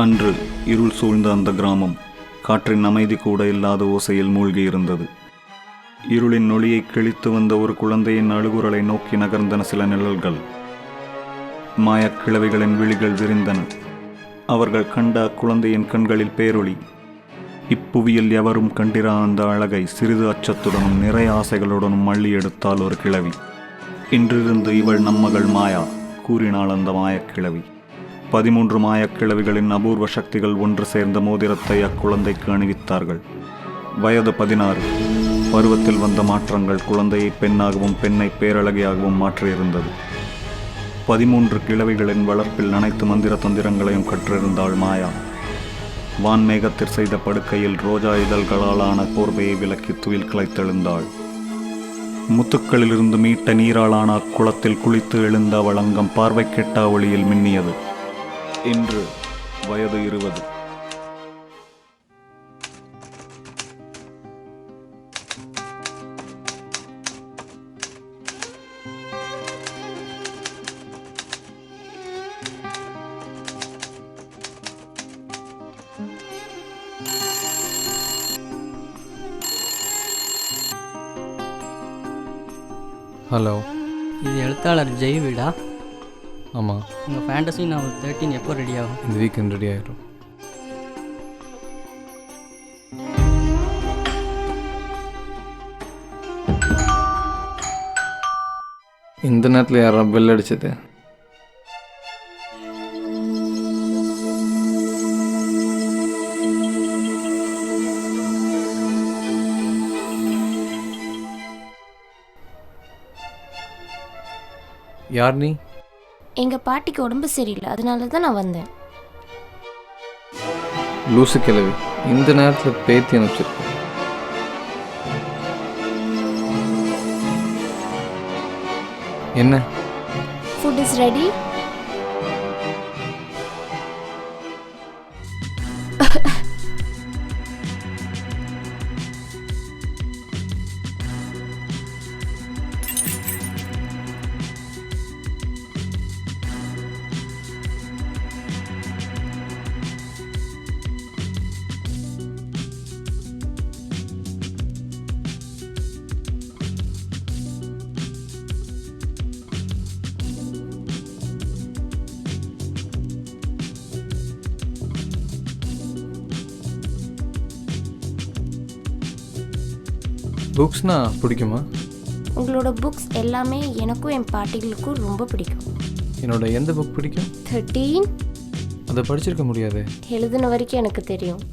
அன்று இருள் சூழ்ந்த அந்த கிராமம் காற்றின் அமைதி கூட இல்லாத ஓசையில் மூழ்கியிருந்தது. இருளின் ஒளியை கிழித்து வந்த ஒரு குழந்தையின் அழுகுரலை நோக்கி நகர்ந்தன சில நிழல்கள். மாயக்கிழவிகளின் விழிகள் விரிந்தன. அவர்கள் கண்ட அக்குழந்தையின் கண்களில் பேரொளி. இப்புவியில் எவரும் கண்டிரா அந்த அழகை சிறிது அச்சத்துடனும் நிறைய ஆசைகளுடனும் அள்ளி எடுத்தாள் ஒரு கிழவி. இன்றிருந்து இவள் நம்மகள் மாயா, கூறினாள் அந்த மாயக்கிழவி. 13 மாயக்கிழவிகளின் அபூர்வ சக்திகள் ஒன்று சேர்ந்த மோதிரத்தை அக்குழந்தைக்கு அணிவித்தார்கள். வயது 16. பருவத்தில் வந்த மாற்றங்கள் குழந்தையை பெண்ணாகவும் பெண்ணை பேரழகியாகவும் மாற்றியிருந்தது. 13 கிழவிகளின் வளர்ப்பில் அனைத்து மந்திர தந்திரங்களையும் கற்றிருந்தாள் மாயா. வான்மேகத்தில் செய்த படுக்கையில் ரோஜா இதழ்களாலான போர்வையை விலக்கி துயில் கிளைத்தெழுந்தாள். முத்துக்களிலிருந்து மீட்ட நீராளான அக்குளத்தில் குளித்து எழுந்த அவள் அங்கம் பார்வை கெட்டா ஒளியில் மின்னியது. இன்று வயது 20. ஹலோ, இது எழுத்தாளர் ஜெய் வீடா? ஆமாம். உங்கள் ஃபேண்டசி நாவல் 13 எப்போ ரெடி ஆகும்? இந்த வீக்கெண்ட் ரெடி ஆகிடும். இந்த நேரத்தில் யாரா பெல் அடிச்சது? யார் நீ? எங்கள் பாட்டிக்கு உடம்பு சரியில்லை, அதனால தான் நான் வந்தேன். லூசு கிழவி, இந்த நேரத்தில் பேத்தி அனுப்பிச்சிருக்க. என்ன? Food is ready. புக்ஸ்னா பிடிக்குமா? உங்களோட புக்ஸ் எல்லாமே எனக்கும் என் பாட்டிகளுக்கும் ரொம்ப பிடிக்கும். என்னோட எந்த புக் பிடிக்கும்? 13. அதை படிச்சிருக்க முடியாது. எழுதின வரைக்கும் எனக்கு தெரியும்.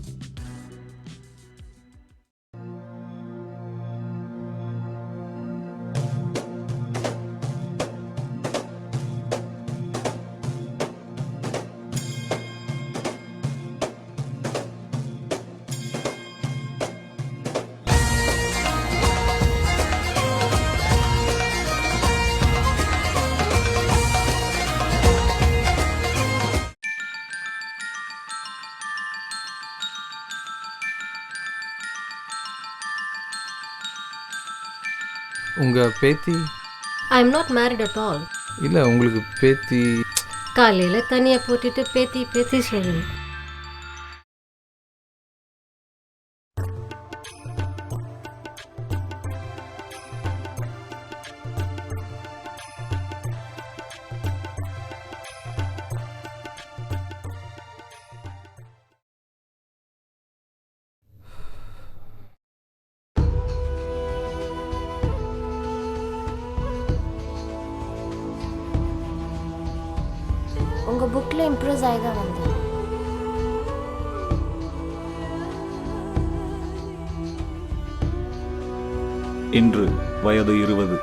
உங்கள் பேத்தி? I am not married at all. இல்லை, உங்களுக்கு பேத்தி? காலையில் தனியாக போட்டுட்டு பேத்தி பேத்தி சொல்லுங்க. உங்கள் புக்கில் இம்ப்ரெஸ் ஆகி தான் வந்தேன். இன்று வயது 20.